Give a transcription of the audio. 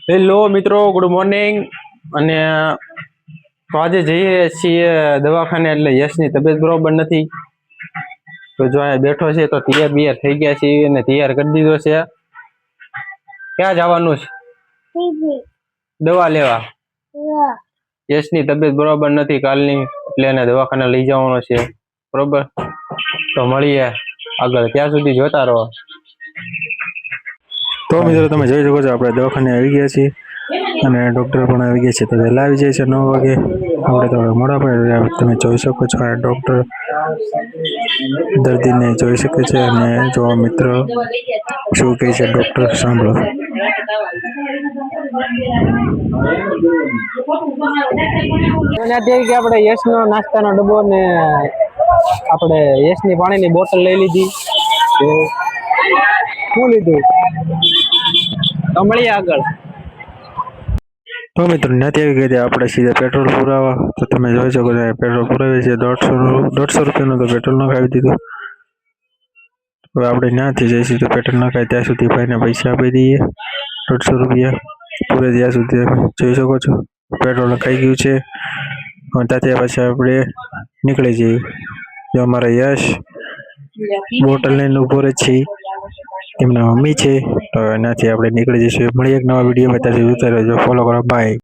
Hello મિત્રો, good morning. અને તો આજે જઈએ છીએ દવાખાને, એટલે યશની તબિયત બરોબર નથી. તો જો અહીંયા બેઠો છે તો તૈયાર બિયાર થઈ ગયા છીએ અને તૈયાર કરી દીધો છે. ક્યાં જવાનું છે? દવા લેવા. યશની તબિયત બરોબર નથી કાલની, એટલે એને દવાખાને લઈ જવાનો છે. બરોબર, તો મળીએ આગળ, ત્યાં સુધી જોતા રહો. તો મિત્રો તમે જોઈ શકો છો આપણે દવાખાને આવી ગયા છીએ અને ડૉક્ટર પણ આવી ગયા છે. તો વહેલા આવી જાય છે 9 વાગે, આપણે તો મોડા પડે. તમે જોઈ શકો છો આ ડૉક્ટર દર્દીને જોઈ શકે છે અને જો મિત્ર શું કહે છે ડૉક્ટર સાંભળો. આપણે યશનો નાસ્તાનો ડબ્બો ને આપણે યશની પાણીની બોટલ લઈ લીધી. શું લીધું તો મળીએ આગળ. તો મિત્રો નથી આવી ગયા આપણે સીધા પેટ્રોલ પુરાવા. તો તમે જોઈ શકો છો પેટ્રોલ પુરાવીએ છીએ 150 રૂપિયાનું. તો પેટ્રોલ નખાવી દીધું. હવે આપણે ત્યાંથી જઈશું તો પેટ્રોલ નખાય ત્યાં સુધી ભાઈને પૈસા આપી દઈએ 150 રૂપિયા પૂરે ત્યાં સુધી. જોઈ શકો છો પેટ્રોલ નખાઈ ગયું છે. ત્યાંથી પછી આપણે નીકળી જઈએ. જો અમારા યશ બોટલ લઈને ઉભો રહે છે, એમના મમ્મી છે. તો એનાથી આપણે નીકળી જઈશું. મળીએ એક નવા વિડીયોમાં. ત્યાંથી જોતા રહેજો, ફોલો કરો. બાય.